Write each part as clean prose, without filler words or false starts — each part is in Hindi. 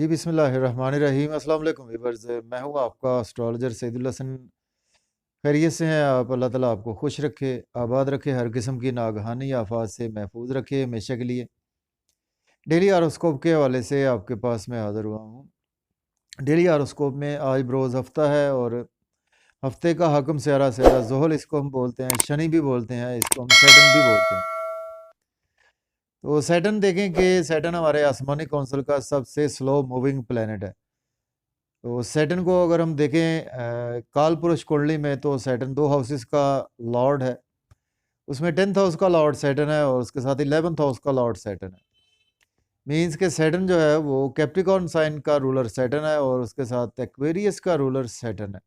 जी, बिस्मिल्लाहिर्रहमानिर्रहीम। अस्सलाम वालेकुम वीवर्स, मैं हूँ आपका एस्ट्रोलॉजर सईदुल हसन। खैरियत से हैं आप? अल्लाह ताला आपको खुश रखे, आबाद रखे, हर किस्म की नागहानी आफात से महफूज रखे हमेशा के लिए। डेली हॉरोस्कोप के हवाले से आपके पास मैं हाज़िर हुआ हूँ। डेली हॉरोस्कोप में आज बरोज़ हफ्ता है और हफ्ते का हाकिम स्यारा स्यारा ज़ोहल इसको हम बोलते हैं, शनि भी बोलते हैं, इसको हम सैटर्न भी बोलते हैं। तो सैटर्न देखें कि सैटर्न हमारे आसमानी कौंसिल का सबसे स्लो मूविंग प्लैनेट है। तो सैटर्न को अगर हम देखें काल पुरुष कुंडली में, तो सैटर्न 2 हाउसेस का लॉर्ड है। उसमें 10th हाउस का लॉर्ड सैटर्न है और उसके साथ 11th हाउस का लॉर्ड सैटर्न है। मीन्स के सैटर्न जो है वो कैप्रिकॉर्न साइन का रूलर सैटर्न है और उसके साथ एक्वेरियस का रूलर सैटर्न है।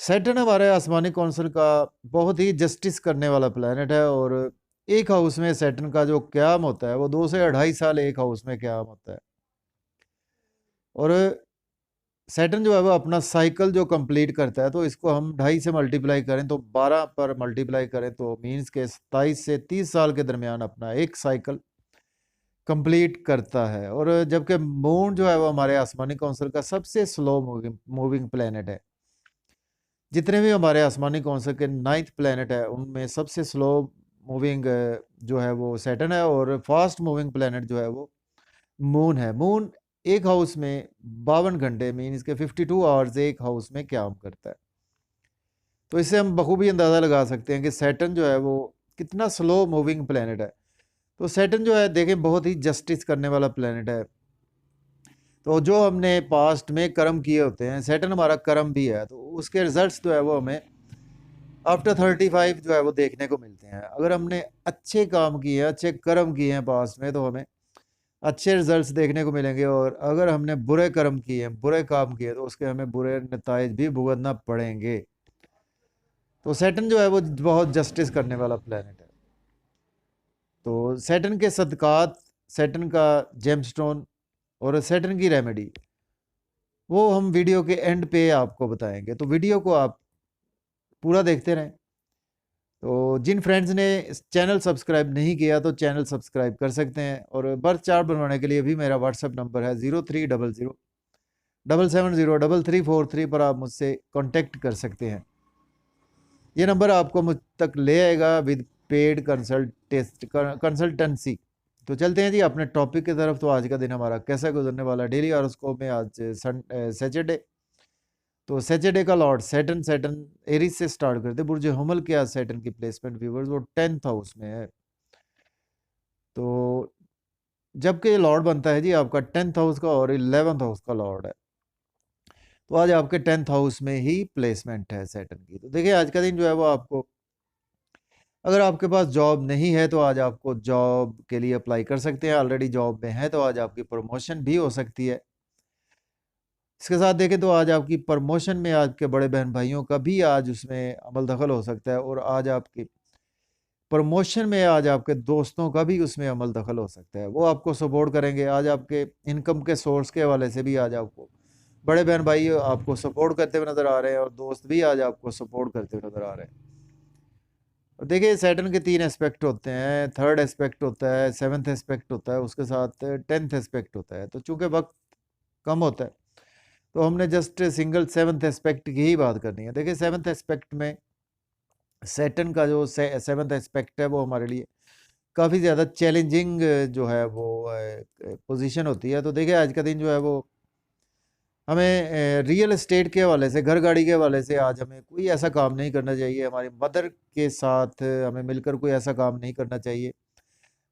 सैटर्न हमारे आसमानी कौंसिल का बहुत ही जस्टिस करने वाला प्लैनेट है और एक हाउस में सैटर्न का जो क़याम होता है वो 2 से 2.5 साल एक हाउस में क़याम होता है। और सैटर्न जो है वो अपना साइकिल जो कंप्लीट करता है, तो इसको हम 2.5 से मल्टीप्लाई करें तो 12 पर मल्टीप्लाई करें तो मीन्स के 27 से 30 साल के दरमियान अपना एक साइकिल कंप्लीट करता है। और जबकि मून जो है वो हमारे आसमानी कौंसिल का सबसे स्लो मूविंग प्लैनेट है। जितने भी हमारे आसमानी कौंसिल के 9th प्लैनेट है उनमें सबसे स्लो मूविंग जो है वो सैटर्न है और फास्ट मूविंग प्लैनेट जो है वो मून है। मून एक हाउस में 52 घंटे मीन्स के 52 आवर्स एक हाउस में काम करता है। तो इससे हम बखूबी अंदाज़ा लगा सकते हैं कि सैटर्न जो है वो कितना स्लो मूविंग प्लैनेट है। तो सैटर्न जो है देखें बहुत ही जस्टिस करने वाला प्लैनेट है। तो जो हमने पास्ट में कर्म किए होते हैं, सैटर्न हमारा कर्म भी है, तो उसके रिजल्ट्स जो है वो हमें आफ्टर 35 जो है वो देखने को मिलते हैं। अगर हमने अच्छे काम किए हैं, अच्छे कर्म किए हैं पास्ट में, तो हमें अच्छे रिजल्ट्स देखने को मिलेंगे। और अगर हमने बुरे कर्म किए, बुरे काम किए, तो उसके हमें बुरे नताइज भी भुगतना पड़ेंगे। तो सैटर्न जो है वो बहुत जस्टिस करने वाला प्लैनेट है। तो सैटर्न के सदकात, सैटर्न का जेमस्टोन और सैटर्न की रेमेडी वो हम वीडियो के एंड पे आपको बताएंगे, तो वीडियो को आप पूरा देखते रहें। तो जिन फ्रेंड्स ने चैनल सब्सक्राइब नहीं किया तो चैनल सब्सक्राइब कर सकते हैं। और बर्थ चार्ट बनवाने के लिए भी मेरा व्हाट्सएप नंबर है 0300 770 3343 पर आप मुझसे कांटेक्ट कर सकते हैं। ये नंबर आपको मुझ तक ले आएगा विद पेड कंसल्टेंसी। तो चलते हैं जी अपने टॉपिक की तरफ। तो आज का दिन हमारा कैसा गुजरने वाला डेली हॉरोस्कोप में आज सैटरडे। तो सैटरडे का लॉर्ड सैटर्न, सैटर्न एरीज से स्टार्ट करते हैं। बुर्ज हमल के आज सैटर्न की प्लेसमेंट व्यूवर्स वो 10th हाउस में है। तो जबकि लॉर्ड बनता है जी आपका 10th हाउस का और 11th हाउस का लॉर्ड है। तो आज आपके 10th हाउस में ही प्लेसमेंट है सैटर्न की। तो देखिए आज का दिन जो है वो आपको, अगर आपके पास जॉब नहीं है तो आज आपको जॉब के लिए अप्लाई कर सकते हैं। ऑलरेडी जॉब में है तो आज आपकी प्रमोशन भी हो सकती है। इसके साथ देखें तो आज आपकी प्रमोशन में आपके बड़े बहन भाइयों का भी आज उसमें अमल दखल हो सकता है। और आज आपकी प्रमोशन में आज आपके दोस्तों का भी उसमें अमल दखल हो सकता है, वो आपको सपोर्ट करेंगे। आज आपके इनकम के सोर्स के हवाले से भी आज आपको बड़े बहन भाई आपको सपोर्ट करते हुए नज़र आ रहे हैं और दोस्त भी आज आपको सपोर्ट करते हुए नज़र आ रहे हैं। और देखिए सैटर्न के 3 एस्पेक्ट होते हैं, 3rd एस्पेक्ट होता है, 7th एस्पेक्ट होता है, उसके साथ 10th एस्पेक्ट होता है। तो चूँकि वक्त कम होता है तो हमने जस्ट सिंगल 7th एस्पेक्ट की ही बात करनी है। देखिए 7th एस्पेक्ट में सैटर्न का जो 7th एस्पेक्ट है वो हमारे लिए काफ़ी ज़्यादा चैलेंजिंग जो है वो पोजीशन होती है। तो देखिए आज का दिन जो है वो हमें रियल एस्टेट के हवाले से, घर गाड़ी के हवाले से आज हमें कोई ऐसा काम नहीं करना चाहिए। हमारी मदर के साथ हमें मिलकर कोई ऐसा काम नहीं करना चाहिए।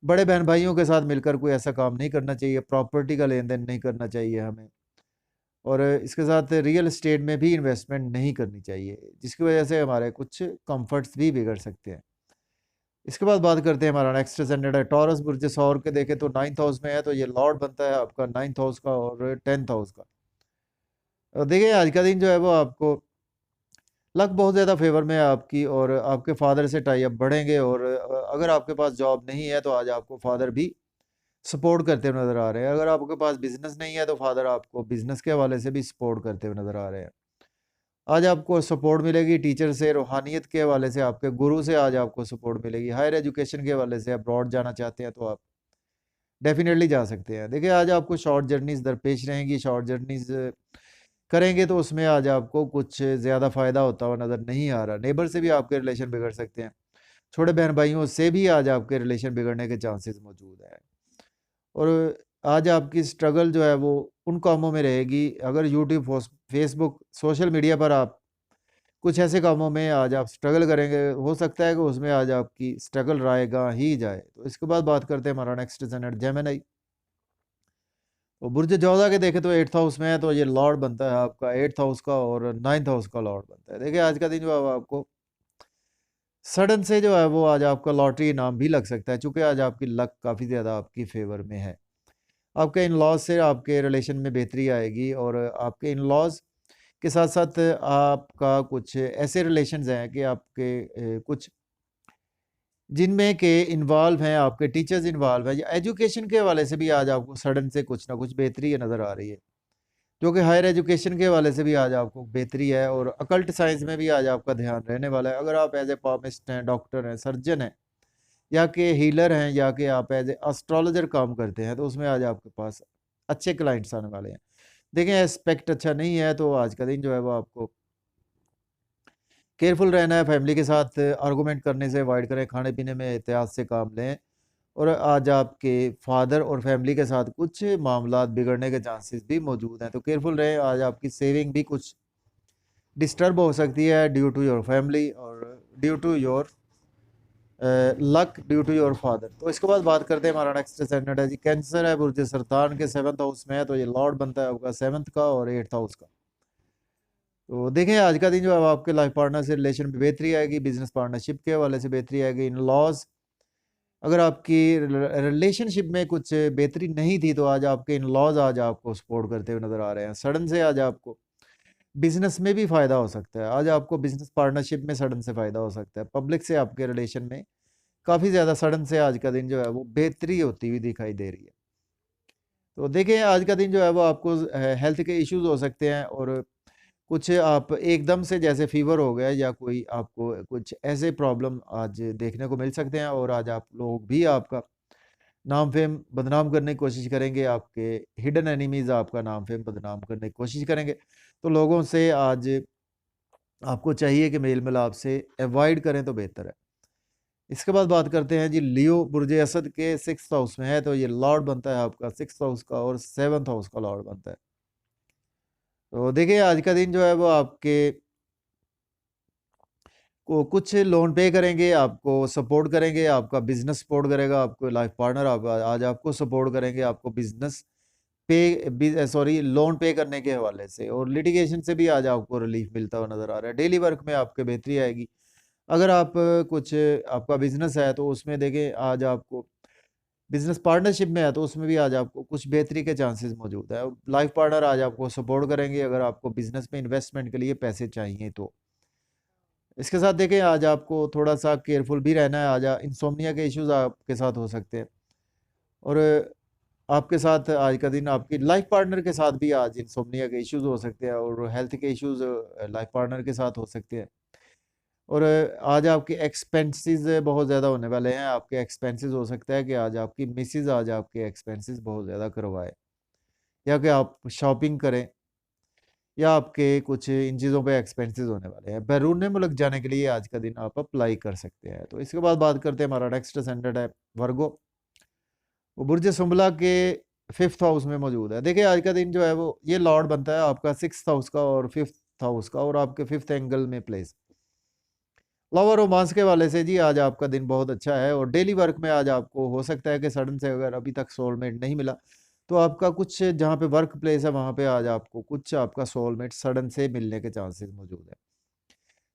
बड़े बहन भाइयों के साथ मिलकर कोई ऐसा काम नहीं करना चाहिए। प्रॉपर्टी का लेन देन नहीं करना चाहिए हमें। और इसके साथ रियल एस्टेट में भी इन्वेस्टमेंट नहीं करनी चाहिए, जिसकी वजह से हमारे कुछ कंफर्ट्स भी बिगड़ सकते हैं। इसके बाद बात करते हैं हमारा नेक्स्ट ascendant है टॉरस बुर्ज सौर के। देखें तो 9th हाउस में है, तो ये लॉर्ड बनता है आपका 9th हाउस का और 10th हाउस का। और देखिए आज का दिन जो है वो आपको लक बहुत ज़्यादा फेवर में है आपकी, और आपके फादर से टाई अप बढ़ेंगे। और अगर आपके पास जॉब नहीं है तो आज आपको फादर भी सपोर्ट करते हुए नज़र आ रहे हैं। अगर आपके पास बिजनेस नहीं है तो फादर आपको बिजनेस के हवाले से भी सपोर्ट करते हुए नज़र आ रहे हैं। आज आपको सपोर्ट मिलेगी टीचर से, रूहानियत के हवाले से, आपके गुरु से आज आपको सपोर्ट मिलेगी। हायर एजुकेशन के हवाले से अब्रॉड जाना चाहते हैं तो आप डेफिनेटली जा सकते हैं। देखिए आज आपको शॉर्ट जर्नीज़ दरपेश रहेंगी, शॉर्ट जर्नीज़ करेंगे तो उसमें आज आपको कुछ ज़्यादा फ़ायदा होता हुआ नज़र नहीं आ रहा। नेबर से भी आपके रिलेशन बिगड़ सकते हैं, छोटे बहन भाइयों से भी आज आपके रिलेशन बिगड़ने के चांसेस मौजूद हैं। और आज आपकी स्ट्रगल जो है वो उन कामों में रहेगी, अगर यूट्यूब, फेसबुक, सोशल मीडिया पर आप कुछ ऐसे कामों में आज आप स्ट्रगल करेंगे, हो सकता है कि उसमें आज आपकी स्ट्रगल रहेगा ही जाए। तो इसके बाद बात करते हैं हमारा नेक्स्ट प्लैनेट जेमिनी। तो बुर्ज जोधा के देखें तो 8th हाउस में है, तो ये लॉर्ड बनता है आपका 8th हाउस का और 9th हाउस का लॉर्ड बनता है। देखिए आज का दिन जो है वो आपको सडन से जो है वो आज आपका लॉटरी इनाम भी लग सकता है, चूँकि आज आपकी लक काफ़ी ज़्यादा आपकी फ़ेवर में है। आपके इन-लॉज़ से आपके रिलेशन में बेहतरी आएगी और आपके इन-लॉज़ के साथ-साथ आपका कुछ ऐसे रिलेशंस हैं कि आपके कुछ जिनमें के इन्वॉल्व हैं, आपके टीचर्स इन्वॉल्व हैं, या एजुकेशन के हवाले से भी आज आपको सडन से कुछ ना कुछ बेहतरी नज़र आ रही है। जो कि हायर एजुकेशन के हवाले से भी आज आपको बेहतरी है और अकल्ट साइंस में भी आज आपका ध्यान रहने वाला है। अगर आप एज़ ए पामिस्ट हैं, डॉक्टर हैं, सर्जन हैं, या कि हीलर हैं, या कि आप एज़ ए एस्ट्रोलॉजर काम करते हैं, तो उसमें आज आपके पास अच्छे क्लाइंट्स आने वाले हैं। देखें एस्पेक्ट अच्छा नहीं है, तो आज का दिन जो है वो आपको केयरफुल रहना है, फैमिली के साथ आर्गुमेंट करने से अवॉइड करें, खाने-पीने में एहतियात से काम लें। और आज आपके फादर और फैमिली के साथ कुछ मामलात बिगड़ने के चांसेस भी मौजूद हैं, तो केयरफुल रहें। आज आपकी सेविंग भी कुछ डिस्टर्ब हो सकती है ड्यू टू योर फैमिली और due to your luck, due to your father. तो इसके बाद बात करते हैं, हमारा नेक्स्ट ascendant है जी कैंसर है, बुर्ज सरतान के 7th हाउस में है, तो ये लॉर्ड बनता है आपका 7th का और 8th हाउस का। तो देखें आज का दिन जो है वो आपके लाइफ पार्टनर से रिलेशन में बेहतरी आएगी, बिजनेस पार्टनरशिप के हवाले से बेहतरी आएगी, इन लॉज अगर आपकी रिलेशनशिप में कुछ बेहतरी नहीं थी, तो आज आपके इन लॉज आज आपको सपोर्ट करते हुए नज़र आ रहे हैं। सडन से आज आपको बिजनेस में भी फ़ायदा हो सकता है, आज आपको बिजनेस पार्टनरशिप में सडन से फ़ायदा हो सकता है, पब्लिक से आपके रिलेशन में काफ़ी ज़्यादा सडन से आज का दिन जो है वो बेहतरी होती हुई दिखाई दे रही है। तो देखिए आज का दिन जो है वो आपको हेल्थ के इश्यूज हो सकते हैं और कुछ आप एकदम से जैसे फीवर हो गया या कोई आपको कुछ ऐसे प्रॉब्लम आज देखने को मिल सकते हैं, और आज आप लोग भी आपका नाम फेम बदनाम करने की कोशिश करेंगे, आपके हिडन एनिमीज आपका नाम फेम बदनाम करने की कोशिश करेंगे। तो लोगों से आज आपको चाहिए कि मेल मिलाप से अवॉइड करें तो बेहतर है। इसके बाद बात करते हैं जी लियो, बुर्ज असद के 6th हाउस में है, तो ये लॉर्ड बनता है आपका 6th हाउस का और 7th हाउस का लॉर्ड बनता है। तो देखिए आज का दिन जो है वो आपके को कुछ लोन पे करेंगे, आपको सपोर्ट करेंगे, आपका बिजनेस सपोर्ट करेगा, आपको लाइफ पार्टनर आप आज आपको सपोर्ट करेंगे, आपको बिजनेस सॉरी लोन पे करने के हवाले से, और लिटिगेशन से भी आज आपको रिलीफ मिलता हुआ नज़र आ रहा है। डेली वर्क में आपके बेहतरी आएगी। अगर आप कुछ आपका बिजनेस है तो उसमें देखें आज आपको बिजनेस पार्टनरशिप में है, तो उसमें भी आज आपको कुछ बेहतरी के चांसेस मौजूद है। लाइफ पार्टनर आज आपको सपोर्ट करेंगे अगर आपको बिजनेस में इन्वेस्टमेंट के लिए पैसे चाहिए तो। इसके साथ देखें आज आपको थोड़ा-सा केयरफुल भी रहना है, आज इंसोम्निया के इश्यूज़ आपके साथ हो सकते हैं, और आपके साथ आज का दिन आपकी लाइफ पार्टनर के साथ भी आज इंसोम्निया के इश्यूज़ हो सकते हैं, और हेल्थ के इश्यूज़ लाइफ पार्टनर के साथ हो सकते हैं। और आज आपके एक्सपेंसेस बहुत ज़्यादा होने वाले हैं, आपके एक्सपेंसेस हो सकता है कि आज आपकी मिसेज़ आज आपके एक्सपेंसेस बहुत ज़्यादा करवाए, या कि आप शॉपिंग करें, या आपके कुछ इन चीज़ों पे एक्सपेंसेस होने वाले हैं। बैरून मुल्क जाने के लिए आज का दिन आप अप्लाई कर सकते हैं। तो इसके बाद बात करते हैं, हमारा नेक्स्ट ascendant है वर्गो, वो बुर्ज सुंबला के 5th हाउस में मौजूद है। देखिए आज का दिन जो है वो ये लॉर्ड बनता है आपका 6th हाउस का और 5th हाउस का, और आपके 5th एंगल में प्लेस। लव और रोमांस के वाले से जी आज आपका दिन बहुत अच्छा है, और डेली वर्क में आज आपको हो सकता है कि सडन से अगर अभी तक सोलमेट नहीं मिला, तो आपका कुछ जहाँ पे वर्क प्लेस है वहाँ पे आज आपको कुछ आपका सोलमेट सडन से मिलने के चांसेस मौजूद है।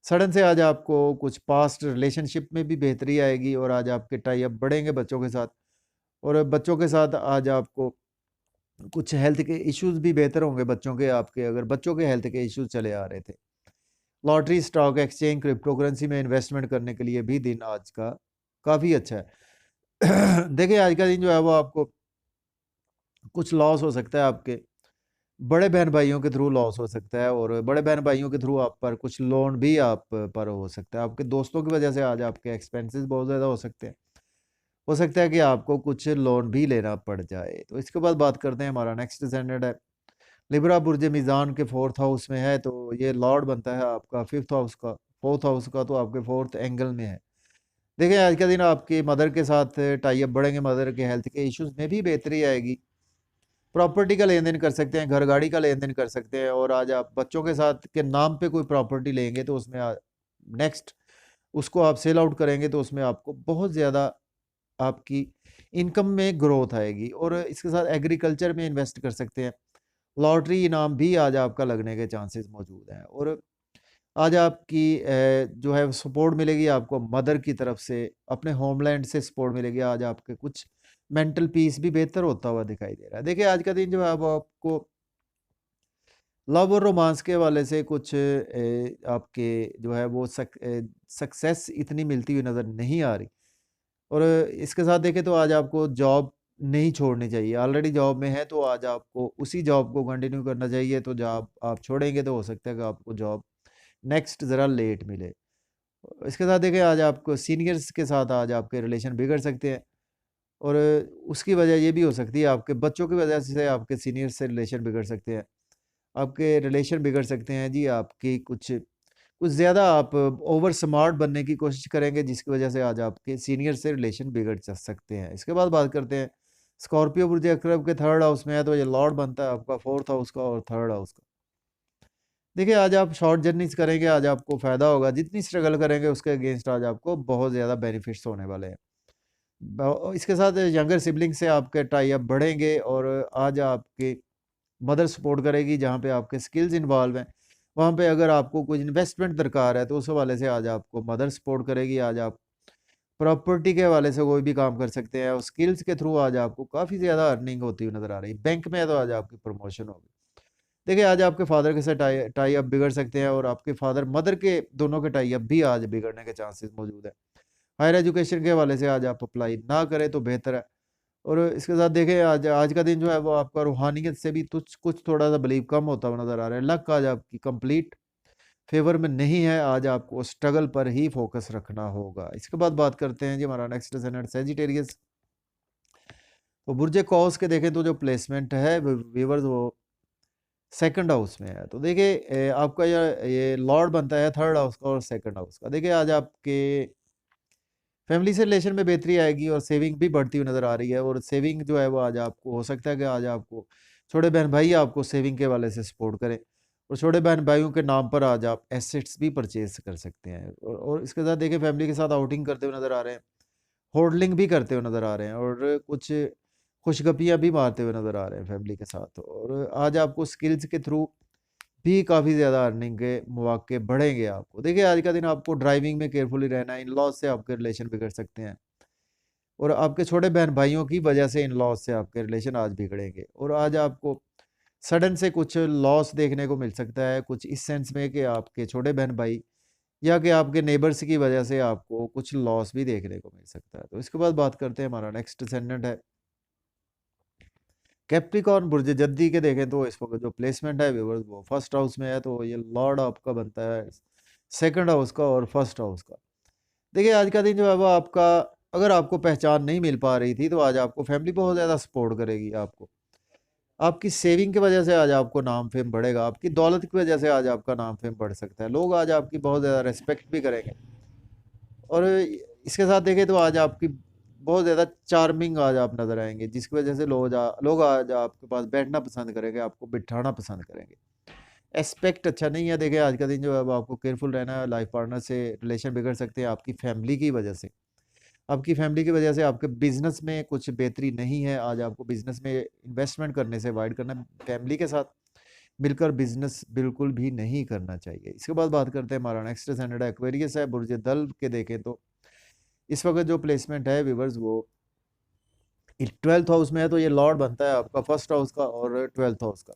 सडन से आज आपको कुछ पास्ट रिलेशनशिप में भी बेहतरी आएगी, और आज आपके टाई अप बढ़ेंगे बच्चों के साथ, और बच्चों के साथ आज आपको कुछ हेल्थ के इश्यूज भी बेहतर होंगे बच्चों के, आपके अगर बच्चों के हेल्थ के इश्यूज चले आ रहे थे। Lottery, stock exchange, crypto currency में इन्वेस्टमेंट करने के लिए भी दिन आज का काफ़ी अच्छा है। देखिए आज का दिन जो है वो आपको कुछ लॉस हो सकता है, आपके बड़े बहन भाइयों के थ्रू लॉस हो सकता है, और बड़े बहन भाइयों के थ्रू आप पर कुछ लोन भी आप पर हो सकता है। आपके दोस्तों की वजह से आज आपके एक्सपेंसेस बहुत ज़्यादा हो सकते हैं, हो सकता है कि आपको कुछ लोन भी लेना पड़ जाए। तो इसके बाद बात करते हैं, हमारा नेक्स्ट डिसेंडेंट है लिब्रा, बुर्ज मीज़ान के 4th हाउस में है, तो ये लॉर्ड बनता है आपका 5th हाउस का, 4th हाउस का, तो आपके 4th एंगल में है। देखिए आज का दिन आपकी मदर के साथ टाई अप बढ़ेंगे, मदर के हेल्थ के इश्यूज़ में भी बेहतरी आएगी। प्रॉपर्टी का लेन-देन कर सकते हैं, घर-गाड़ी का लेन-देन कर सकते हैं, और आज आप बच्चों के साथ के नाम पे कोई प्रॉपर्टी लेंगे तो उसमें नेक्स्ट उसको आप सेल आउट करेंगे तो उसमें आपको बहुत ज़्यादा आपकी इनकम में ग्रोथ आएगी, और इसके साथ एग्रीकल्चर में इन्वेस्ट कर सकते हैं। लॉटरी इनाम भी आज आपका लगने के चांसेस मौजूद हैं, और आज आपकी जो है सपोर्ट मिलेगी आपको मदर की तरफ से, अपने होमलैंड से सपोर्ट मिलेगी। आज आपके कुछ मेंटल पीस भी बेहतर होता हुआ दिखाई दे रहा है। देखिए आज का दिन जो है वो आपको लव और रोमांस के हवाले से कुछ आपके जो है वो सक्सेस इतनी मिलती हुई नज़र नहीं आ रही, और इसके साथ देखें तो आज आपको जॉब नहीं छोड़नी चाहिए। ऑलरेडी जॉब में है तो आज आपको उसी जॉब को कंटिन्यू करना चाहिए, तो जॉब आप छोड़ेंगे तो हो सकता है कि आपको जॉब नेक्स्ट ज़रा लेट मिले। इसके साथ देखिए आज आपको सीनियर्स के साथ आज आपके रिलेशन बिगड़ सकते हैं, और उसकी वजह ये भी हो सकती है आपके बच्चों की वजह से आपके सीनियर से रिलेशन बिगड़ सकते हैं। आपके रिलेशन बिगड़ सकते हैं जी, आपकी कुछ कुछ ज़्यादा आप ओवर स्मार्ट बनने की कोशिश करेंगे, जिसकी वजह से आज आपके सीनियर से रिलेशन बिगड़ जा सकते हैं। इसके बाद बात करते हैं, स्कॉर्पियो बुर्ज अकरब के 3rd हाउस में है, तो ये लॉर्ड बनता है आपका 4th हाउस का और 3rd हाउस का। देखिए आज आप शॉर्ट जर्नीज़ करेंगे, आज आपको फ़ायदा होगा, जितनी स्ट्रगल करेंगे उसके अगेंस्ट आज आपको बहुत ज़्यादा बेनिफिट्स होने वाले हैं। इसके साथ यंगर सिबलिंग से आपके टाई अप बढ़ेंगे, और आज आपके मदर सपोर्ट करेगी, जहाँ पे आपके स्किल्स इन्वॉल्व हैं, वहाँ पे अगर आपको कुछ इन्वेस्टमेंट दरकार है तो उस हवाले से आज आपको मदर सपोर्ट करेगी। आज आप प्रॉपर्टी के हवाले से कोई भी काम कर सकते हैं, और स्किल्स के थ्रू आज आपको काफ़ी ज़्यादा अर्निंग होती हुई नज़र आ रही है। बैंक में है तो आज आपकी प्रमोशन होगी। देखिए आज आपके फादर के साथ टाई टाई अप बिगड़ सकते हैं, और आपके फादर मदर के दोनों के टाई अप भी आज बिगड़ने के चांसेस मौजूद है। हायर एजुकेशन के हवाले से आज आप अप्लाई ना करें तो बेहतर है। और इसके साथ देखें आज आज का दिन जो है वो आपका रूहानियत से भी कुछ कुछ थोड़ा सा बिलीव कम होता हुआ नज़र आ रहा है। लक आज आपकी कंप्लीट फेवर में नहीं है, आज आपको स्ट्रगल पर ही फोकस रखना होगा। इसके बाद बात करते हैं जी, हमारा नेक्स्ट डिसेंडेंट सैजिटेरियस। तो बुर्ज कौस के देखें तो जो प्लेसमेंट है वीवर्स वो 2nd हाउस में है, तो देखिए आपका ये लॉर्ड बनता है 3rd हाउस का और 2nd हाउस का। देखिए आज आपके फैमिली से रिलेशन में बेहतरी आएगी, और सेविंग भी बढ़ती हुई नज़र आ रही है, और सेविंग जो है वो आज आपको हो सकता है कि आज आपको छोटे बहन भाई आपको सेविंग के वाले से सपोर्ट करें, और छोटे बहन भाइयों के नाम पर आज आप एसेट्स भी परचेज कर सकते हैं। और इसके साथ देखिए फैमिली के साथ आउटिंग करते हुए नज़र आ रहे हैं, होल्डिंग भी करते हुए नज़र आ रहे हैं, और कुछ खुशगपियाँ भी मारते हुए नज़र आ रहे हैं फैमिली के साथ। और आज आपको स्किल्स के थ्रू भी काफ़ी ज़्यादा अर्निंग के मौके बढ़ेंगे आपको। देखिए आज का दिन आपको ड्राइविंग में केयरफुली रहना है, इन-लॉज़ से आपके रिलेशन बिगड़ सकते हैं, और आपके छोटे बहन भाइयों की वजह से इन-लॉज़ से आपके रिलेशन आज बिगड़ेंगे, और आज आपको सडन से कुछ लॉस देखने को मिल सकता है, कुछ इस सेंस में कि आपके छोटे बहन भाई या कि आपके नेबर्स की वजह से आपको कुछ लॉस भी देखने को मिल सकता है। तो इसके बाद बात करते हैं, हमारा नेक्स्ट डिसेंडेंट है कैप्रिकॉर्न बुर्ज जद्दी के। देखें तो इस वक्त जो प्लेसमेंट है व्यूअर्स वो 1st हाउस में है, तो ये लॉर्ड आपका बनता है 2nd हाउस का और 1st हाउस का। देखिए आज का दिन जो है वो आपका, अगर आपको पहचान नहीं मिल पा रही थी तो आज आपको फैमिली बहुत ज़्यादा सपोर्ट करेगी। आपको आपकी सेविंग की वजह से आज आपको नाम फेम बढ़ेगा, आपकी दौलत की वजह से आज आपका नाम फेम बढ़ सकता है, लोग आज आपकी बहुत ज़्यादा रिस्पेक्ट भी करेंगे। और इसके साथ देखें तो आज आपकी बहुत ज़्यादा चार्मिंग आज आप नज़र आएँगे, जिसकी वजह से लोग आज आपके पास बैठना पसंद करेंगे, आपको बिठाना पसंद करेंगे। एस्पेक्ट अच्छा नहीं है। देखिए आज का दिन जो है वो आपको केयरफुल रहना है, लाइफ पार्टनर से रिलेशन बिगड़ सकते हैं आपकी फैमिली की वजह से। आपकी फैमिली की वजह से आपके बिज़नेस में कुछ बेहतरी नहीं है, आज आपको बिज़नेस में इन्वेस्टमेंट करने से अवॉइड करना है। फैमिली के साथ मिलकर बिज़नेस बिल्कुल भी नहीं करना चाहिए। इसके बाद बात करते हैं, हमारा नेक्स्ट डिसेंडेंट एक्वेरियस है, बुर्ज दल के देखें तो इस वक्त जो प्लेसमेंट है व्यूअर्स वो 12th हाउस में है, तो ये लॉर्ड बनता है आपका 1st हाउस का और 12th हाउस का।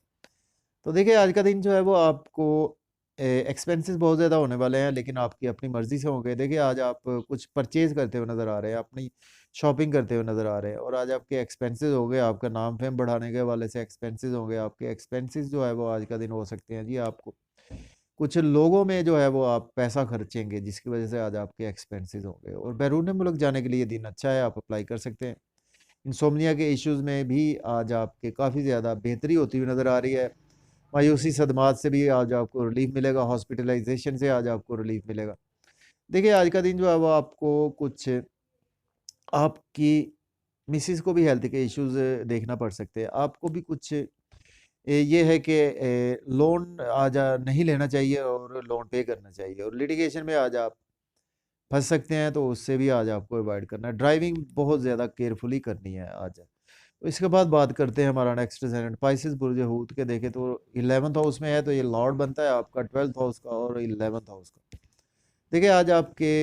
तो देखिए आज का दिन जो है वो आपको एक्सपेंसेस बहुत ज़्यादा होने वाले हैं, लेकिन आपकी अपनी मर्ज़ी से होंगे। देखिए आज आप कुछ परचेज़ करते हुए नज़र आ रहे हैं, अपनी शॉपिंग करते हुए नज़र आ रहे हैं, और आज आपके एक्सपेंसेस होंगे, आपका नाम फेम बढ़ाने के हवाले से एक्सपेंसेस होंगे। आपके एक्सपेंसेस जो है वो आज का दिन हो सकते हैं जी, आपको कुछ लोगों में जो है वो आप पैसा खर्चेंगे, जिसकी वजह से आज आपके एक्सपेंसेस होंगे। और बैरून मुल्क जाने के लिए दिन अच्छा है, आप अप्लाई कर सकते हैं। इंसोम्निया के इश्यूज़ में भी आज आपके काफ़ी ज़्यादा बेहतरी होती हुई नज़र आ रही है। मायूसी सदमात से भी आज आपको रिलीफ मिलेगा, हॉस्पिटलाइजेशन से आज आपको रिलीफ मिलेगा। देखिए आज का दिन जो है वो आपको कुछ आपकी मिसेज़ को भी हेल्थ के इश्यूज़ देखना पड़ सकते हैं। आपको भी कुछ ये है कि लोन आज नहीं लेना चाहिए और लोन पे करना चाहिए, और लिटिगेशन में आज आप फँस सकते हैं, तो उससे भी आज आपको अवॉइड करना है। ड्राइविंग बहुत ज़्यादा केयरफुली करनी है आज। तो इसके बाद बात करते हैं हमारा नेक्स्ट प्लैनेट पाइसेस बुर्ज हूत के, देखें तो 11th हाउस में है, तो ये लॉर्ड बनता है आपका 12th हाउस का और 11th हाउस का। देखिए आज आपके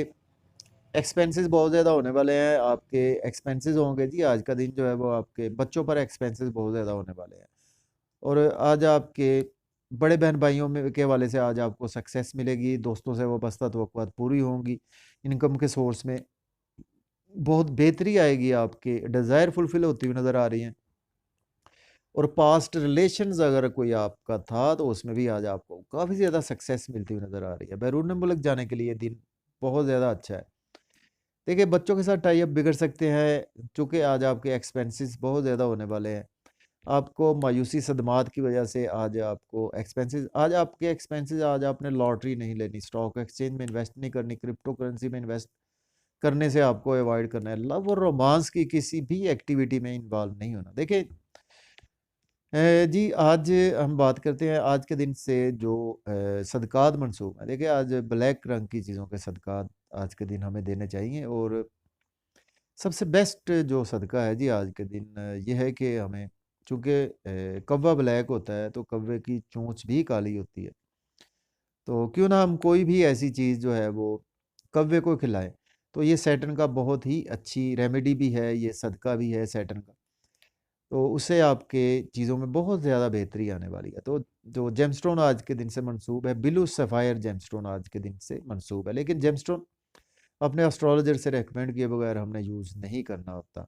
एक्सपेंसेस बहुत ज़्यादा होने वाले हैं। आपके एक्सपेंसेस होंगे जी, आज का दिन जो है वो आपके बच्चों पर एक्सपेंसेस बहुत ज़्यादा होने वाले हैं। और आज आपके बड़े बहन भाइयों में के हवाले से आज आपको सक्सेस मिलेगी, दोस्तों से वाबस्ता तवक्कुआत पूरी होंगी, इनकम के सोर्स में बहुत बेहतरी आएगी, आपके डिज़ायर फुलफ़िल होती हुई नज़र आ रही हैं। और पास्ट रिलेशंस अगर कोई आपका था, तो उसमें भी आज आपको काफ़ी ज़्यादा सक्सेस मिलती हुई नज़र आ रही है। बैरून मुल्क जाने के लिए दिन बहुत ज़्यादा अच्छा है। देखिए बच्चों के साथ टाई अप बिगड़ सकते हैं, चूँकि आज आपके एक्सपेंसेस बहुत ज़्यादा होने वाले हैं। आपको मायूसी सदमात की वजह से आज आपको एक्सपेंसेस आज आपने लॉटरी नहीं लेनी, स्टॉक एक्सचेंज में इन्वेस्ट नहीं करनी, क्रिप्टो करेंसी में इन्वेस्ट करने से आपको अवॉइड करना है। लव और रोमांस की किसी भी एक्टिविटी में इन्वॉल्व नहीं होना। देखिए जी आज हम बात करते हैं आज के दिन से जो सदक़ात मंसूब हैं। देखिए आज ब्लैक रंग की चीज़ों के सदक़ात आज के दिन हमें देने चाहिए, और सबसे बेस्ट जो सदका है जी आज के दिन ये है कि हमें, चूँकि कौवा ब्लैक होता है, तो कौवे की चोंच भी काली होती है। तो क्यों ना हम कोई भी ऐसी चीज़ जो है वो कौवे को खिलाएँ। तो ये सैटर्न का बहुत ही अच्छी रेमेडी भी है, ये सदका भी है सैटर्न का। तो उससे आपके चीज़ों में बहुत ज़्यादा बेहतरी आने वाली है। तो जो जेमस्टोन आज के दिन से मंसूब है, ब्लू सफ़ायर जेमस्टोन आज के दिन से मंसूब है। लेकिन जेमस्टोन अपने एस्ट्रोलॉजर से रिकमेंड किए बगैर हमने यूज़ नहीं करना होता।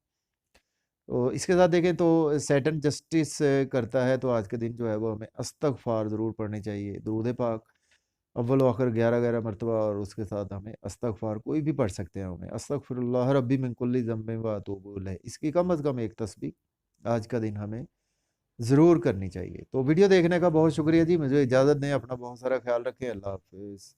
तो इसके साथ देखें तो सैटर्न जस्टिस करता है, तो आज के दिन जो है वो हमें इस्तग़फ़ार ज़रूर पढ़नी चाहिए। दुरूद पाक अव्वल व आखिर 11-11 मरतबा, और उसके साथ हमें इस्तग़फ़ार कोई भी पढ़ सकते हैं हमें, अस्तग़फ़िरुल्लाह रब्बी मिन कुल्ली ज़ंबिन व अतूबु इलैह, इसकी कम अज़ कम एक तस्बीह आज का दिन हमें ज़रूर करनी चाहिए। तो वीडियो देखने का बहुत शुक्रिया जी, मुझे इजाज़त दें, अपना बहुत सारा ख़्याल रखें, अल्लाह हाफ़िज़।